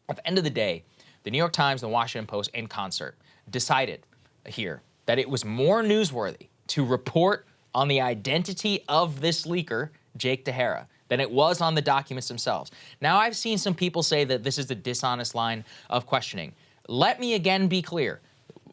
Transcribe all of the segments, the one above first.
At the end of the day, the New York Times, the Washington Post, in concert, decided here that it was more newsworthy to report on the identity of this leaker, Jake Tejera, than it was on the documents themselves. Now, I've seen some people say that this is a dishonest line of questioning. Let me again be clear.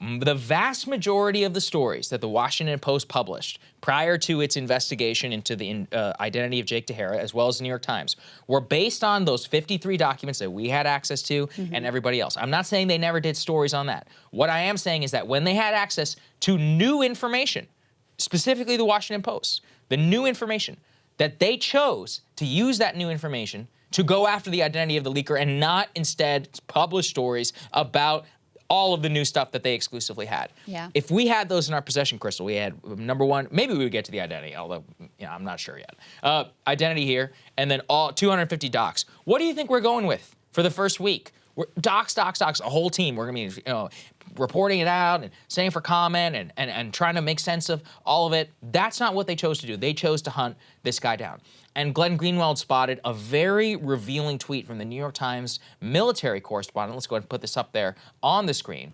The vast majority of the stories that the Washington Post published prior to its investigation into the identity of Jake Tejera, as well as the New York Times, were based on those 53 documents that we had access to and everybody else. I'm not saying they never did stories on that. What I am saying is that when they had access to new information, specifically the Washington Post, the new information, that they chose to use that new information to go after the identity of the leaker and not instead publish stories about all of the new stuff that they exclusively had. Yeah. If we had those in our possession, Krystal, we had number one, maybe we would get to the identity, although I'm not sure yet. Identity here, and then all 250 docs. What do you think we're going with for the first week? Docs, a whole team. We're gonna be reporting it out and saying for comment and trying to make sense of all of it. That's not what they chose to do. They chose to hunt this guy down. And Glenn Greenwald spotted a very revealing tweet from the New York Times military correspondent. Let's go ahead and put this up there on the screen,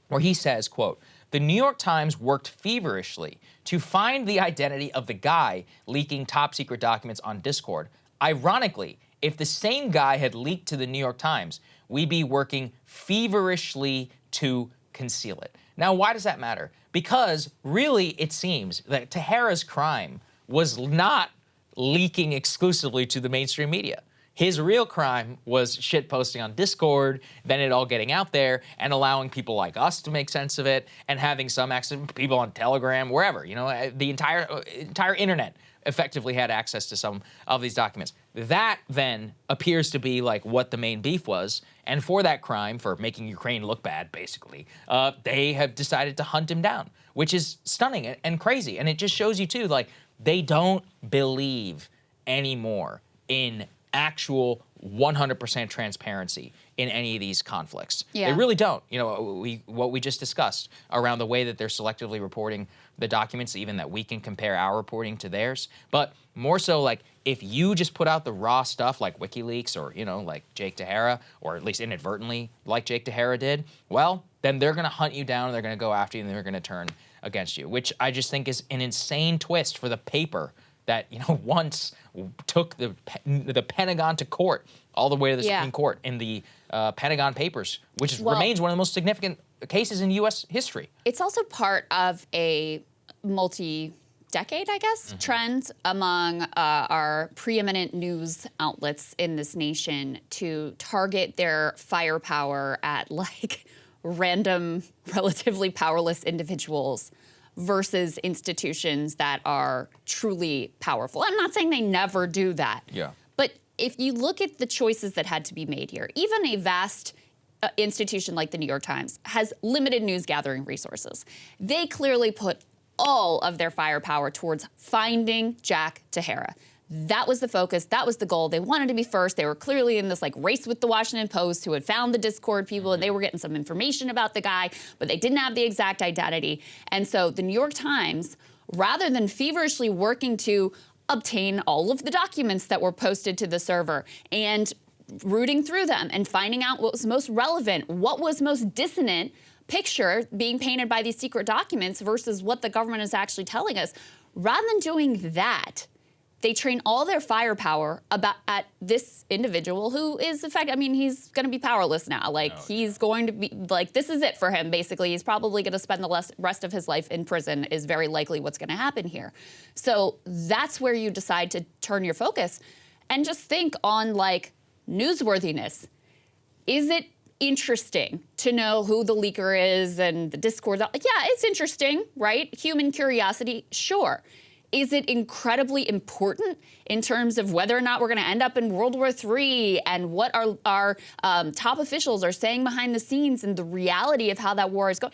where he says, quote, "The New York Times worked feverishly to find the identity of the guy leaking top secret documents on Discord. Ironically, if the same guy had leaked to the New York Times, we'd be working feverishly to conceal it." Now, why does that matter? Because really, it seems that Tejera's crime was not leaking exclusively to the mainstream media. His real crime was shit posting on Discord, then it all getting out there and allowing people like us to make sense of it and having some access, people on Telegram, wherever, the entire internet effectively had access to some of these documents. That then appears to be like what the main beef was. And for that crime, for making Ukraine look bad, basically, they have decided to hunt him down, which is stunning and crazy. And it just shows you too, like, they don't believe anymore in actual 100% transparency in any of these conflicts. Yeah. They really don't. What we just discussed around the way that they're selectively reporting the documents, even that we can compare our reporting to theirs. But more so, like, if you just put out the raw stuff like WikiLeaks or, like Jake Tejera, or at least inadvertently like Jake Tejera did, well, then they're going to hunt you down, they're going to go after you, and they're going to turn against you, which I just think is an insane twist for the paper that, once took the Pentagon to court, all the way to the Supreme Court in the Pentagon Papers, which remains one of the most significant cases in U.S. history. It's also part of a multi-decade, I guess, trend among our preeminent news outlets in this nation to target their firepower at, like, random, relatively powerless individuals versus institutions that are truly powerful. I'm not saying they never do that. Yeah. But if you look at the choices that had to be made here, even a vast institution like the New York Times has limited news gathering resources. They clearly put all of their firepower towards finding Jack Tejera. That was the focus. That was the goal. They wanted to be first. They were clearly in this race with the Washington Post, who had found the Discord people, and they were getting some information about the guy, but they didn't have the exact identity. And so the New York Times, rather than feverishly working to obtain all of the documents that were posted to the server and rooting through them and finding out what was most relevant, what was most dissonant picture being painted by these secret documents versus what the government is actually telling us, rather than doing that, they train all their firepower at this individual who is, in fact, he's going to be powerless now. He's going to be, this is it for him, basically. He's probably going to spend the rest of his life in prison, is very likely what's going to happen here. So that's where you decide to turn your focus and just think on, newsworthiness. Is it interesting to know who the leaker is and the Discord? Yeah, it's interesting, right? Human curiosity, sure. Is it incredibly important in terms of whether or not we're going to end up in World War III and what our top officials are saying behind the scenes and the reality of how that war is going?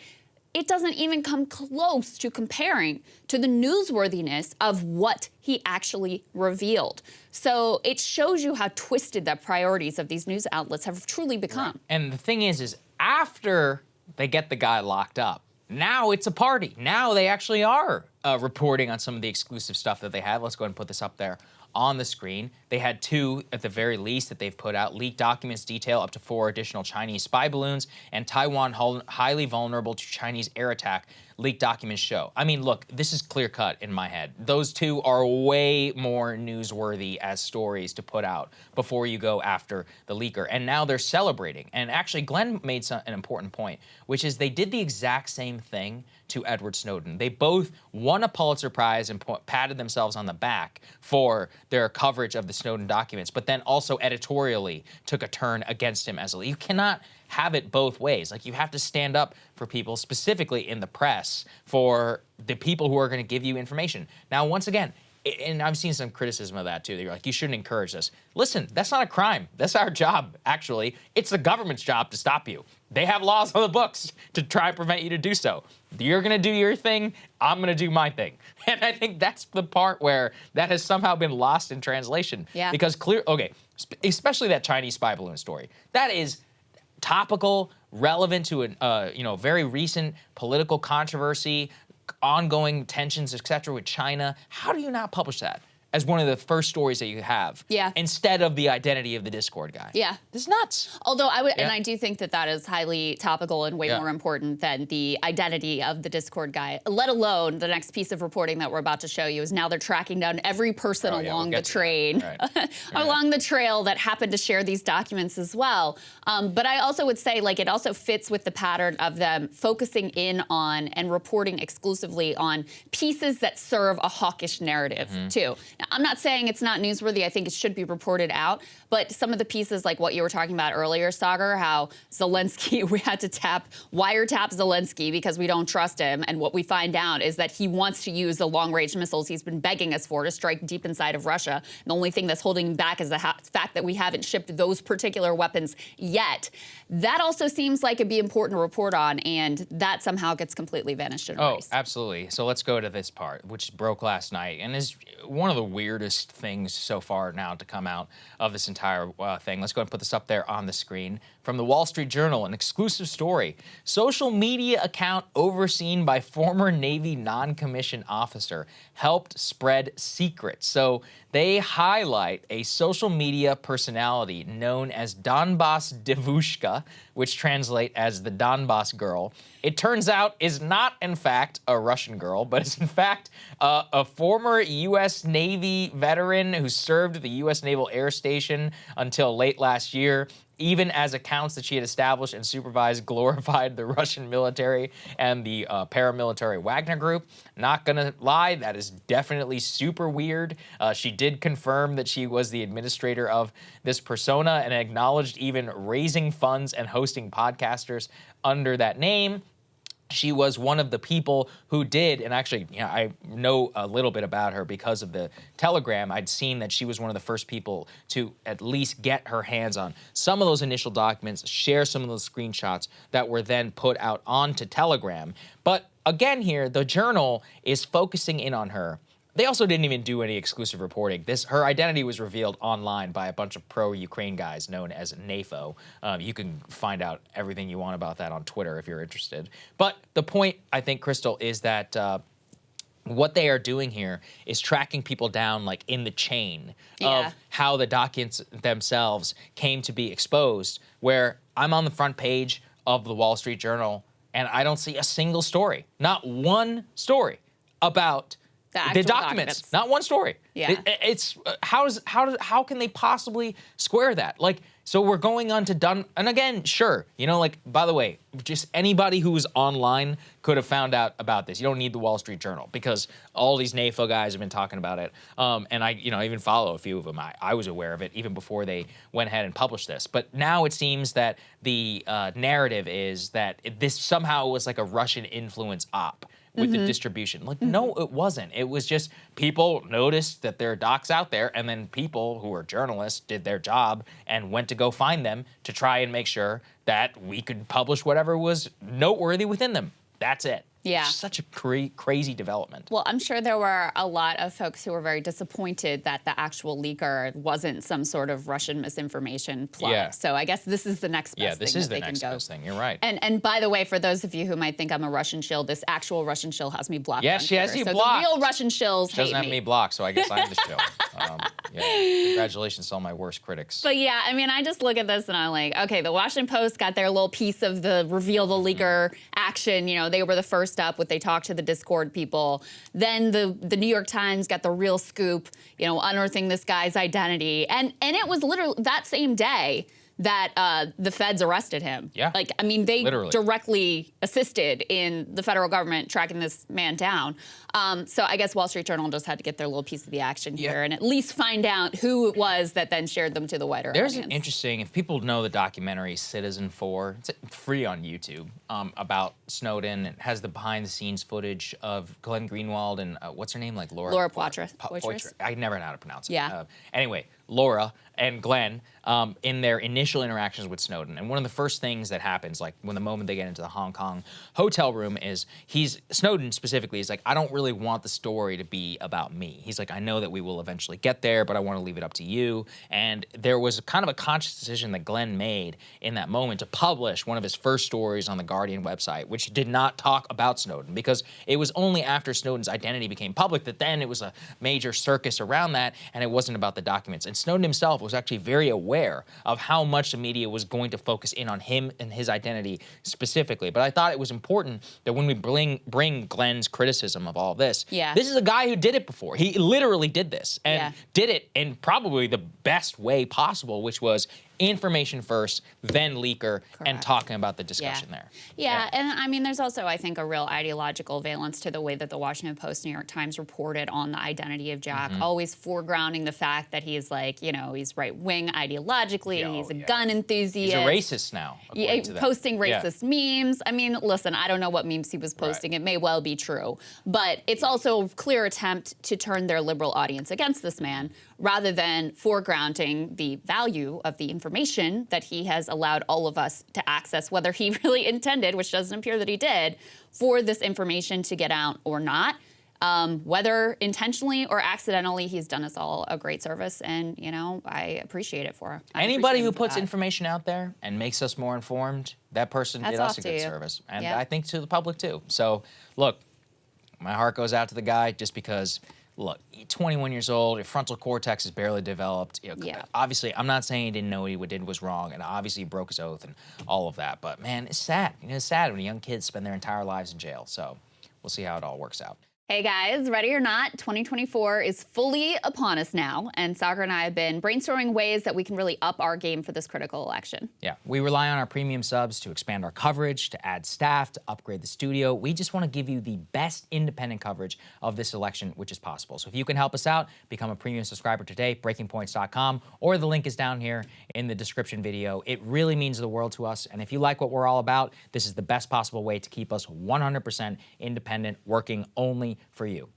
It doesn't even come close to comparing to the newsworthiness of what he actually revealed. So it shows you how twisted the priorities of these news outlets have truly become. Right. And the thing is after they get the guy locked up, now it's a party. Now they actually are reporting on some of the exclusive stuff that they have. Let's go ahead and put this up there on the screen. They had 2, at the very least, that they've put out. Leaked documents detail up to 4 additional Chinese spy balloons, and Taiwan highly vulnerable to Chinese air attack, leaked documents show. I mean, look, this is clear cut in my head. Those 2 are way more newsworthy as stories to put out before you go after the leaker. And now they're celebrating. And actually, Glenn made an important point, which is they did the exact same thing to Edward Snowden. They both won a Pulitzer Prize and patted themselves on the back for their coverage of the Snowden documents, but then also editorially took a turn against him as a leader. You cannot have it both ways. Like, you have to stand up for people, specifically in the press, for the people who are going to give you information. Now, once again, and I've seen some criticism of that too. They're like, you shouldn't encourage this. Listen, that's not a crime. That's our job, actually. It's the government's job to stop you. They have laws on the books to try and prevent you to do so. You're going to do your thing. I'm going to do my thing. And I think that's the part where that has somehow been lost in translation. Yeah. Because especially that Chinese spy balloon story. That is topical, relevant to a very recent political controversy, ongoing tensions, etc., with China. How do you not publish that as one of the first stories that you have? Yeah. Instead of the identity of the Discord guy. Yeah. This is nuts. Although and I do think that is highly topical and way more important than the identity of the Discord guy, let alone the next piece of reporting that we're about to show you is now they're tracking down every person along the train, along the trail that happened to share these documents as well. But I also would say, like, it also fits with the pattern of them focusing in on and reporting exclusively on pieces that serve a hawkish narrative too. Now, I'm not saying it's not newsworthy. I think it should be reported out. But some of the pieces, like what you were talking about earlier, Saagar, how Zelensky, we had to wiretap Zelensky because we don't trust him. And what we find out is that he wants to use the long-range missiles he's been begging us for to strike deep inside of Russia. The only thing that's holding him back is the fact that we haven't shipped those particular weapons yet. That also seems like it'd be important to report on, and that somehow gets completely vanished in a race. Oh, absolutely. So let's go to this part, which broke last night and is one of the weirdest things so far now to come out of this entire thing. Let's go and put this up there on the screen. From the Wall Street Journal, an exclusive story. Social media account overseen by former Navy non-commissioned officer helped spread secrets. So they highlight a social media personality known as Donbas Devushka, which translate as the Donbas girl. It turns out is not, in fact, a Russian girl, but is, in fact, a former U.S. Navy veteran who served at the U.S. Naval Air Station until late last year. Even as accounts that she had established and supervised glorified the Russian military and the paramilitary Wagner Group. Not gonna lie, that is definitely super weird. She did confirm that she was the administrator of this persona and acknowledged even raising funds and hosting podcasters under that name. She was one of the people who did, and actually, I know a little bit about her because of the Telegram. I'd seen that she was one of the first people to at least get her hands on some of those initial documents, share some of those screenshots that were then put out onto Telegram. But again here, the Journal is focusing in on her. They also didn't even do any exclusive reporting. Her identity was revealed online by a bunch of pro-Ukraine guys known as NAFO. You can find out everything you want about that on Twitter if you're interested. But the point, I think, Krystal, is that what they are doing here is tracking people down, like, in the chain of how the documents themselves came to be exposed, where I'm on the front page of the Wall Street Journal and I don't see a single story, not one story about the documents. Not one story. Yeah. How can they possibly square that? Like, so we're going on to and again, sure, like, by the way, just anybody who was online could have found out about this. You don't need the Wall Street Journal because all these NAFO guys have been talking about it. And I, even follow a few of them. I was aware of it even before they went ahead and published this. But now it seems that the narrative is that this somehow was like a Russian influence op with the distribution. Like, no, it wasn't. It was just people noticed that there are docs out there, and then people who are journalists did their job and went to go find them to try and make sure that we could publish whatever was noteworthy within them. That's it. Yeah. It's such a crazy development. Well, I'm sure there were a lot of folks who were very disappointed that the actual leaker wasn't some sort of Russian misinformation plot. Yeah. So I guess this is the next best thing that they can go. Yeah, this is the next best thing. You're right. And by the way, for those of you who might think I'm a Russian shill, this actual Russian shill has me blocked. Yeah, on she has Twitter. you so blocked. The real Russian shills She hate doesn't have me blocked, so I guess I'm the shill. Yeah, congratulations to all my worst critics. But yeah, I mean, I just look at this and I'm like, okay, the Washington Post got their little piece of the reveal the leaker action. You know, they were the first up with they talked to the Discord people. Then the New York Times got the real scoop, you know, unearthing this guy's identity. And it was literally that same day that the feds arrested him. Yeah. Like, I mean, they Literally. directly assisted in the federal government tracking this man down. So I guess Wall Street Journal just had to get their little piece of the action here and at least find out who it was that then shared them to the wider There's audience. an interesting, if people know the documentary Citizen 4, it's free on YouTube, about Snowden. It has the behind-the-scenes footage of Glenn Greenwald and what's her name, like Laura Poitras. I never know how to pronounce it. Yeah. Anyway, Laura and Glenn in their initial interactions with Snowden. And one of the first things that happens, like when the moment they get into the Hong Kong hotel room, is Snowden specifically is like, I don't really want the story to be about me. He's like, I know that we will eventually get there, but I want to leave it up to you. And there was kind of a conscious decision that Glenn made in that moment to publish one of his first stories on the Guardian website, which did not talk about Snowden, because it was only after Snowden's identity became public that then it was a major circus around that, and it wasn't about the documents. And Snowden himself was actually very aware of how much the media was going to focus in on him and his identity specifically. But I thought it was important that when we bring Glenn's criticism of all this, this is a guy who did it before. He literally did this and did it in probably the best way possible, which was information first, then leaker, and talking about the discussion there. Yeah, and I mean, there's also, I think, a real ideological valence to the way that the Washington Post, New York Times reported on the identity of Jack, always foregrounding the fact that he's like, you know, he's right-wing ideologically, he's a gun enthusiast. He's a racist now, according to them. Posting racist memes. I mean, listen, I don't know what memes he was posting. It may well be true. But it's also a clear attempt to turn their liberal audience against this man, rather than foregrounding the value of the information that he has allowed all of us to access, whether he really intended, which doesn't appear that he did, for this information to get out or not. Whether intentionally or accidentally, he's done us all a great service, and, you know, I appreciate it for him. Anybody who puts information out there and makes us more informed, that person did us a good service. And I think to the public, too. So, look, my heart goes out to the guy just because... Look, 21 years old, your frontal cortex is barely developed. You know, obviously, I'm not saying he didn't know what he did was wrong, and obviously he broke his oath and all of that. But man, it's sad. You know, it's sad when young kids spend their entire lives in jail. So we'll see how it all works out. Hey guys, ready or not, 2024 is fully upon us now, and Saagar and I have been brainstorming ways that we can really up our game for this critical election. Yeah, we rely on our premium subs to expand our coverage, to add staff, to upgrade the studio. We just want to give you the best independent coverage of this election, which is possible. So if you can help us out, become a premium subscriber today, breakingpoints.com, or the link is down here in the description video. It really means the world to us, and if you like what we're all about, this is the best possible way to keep us 100% independent, working only for you.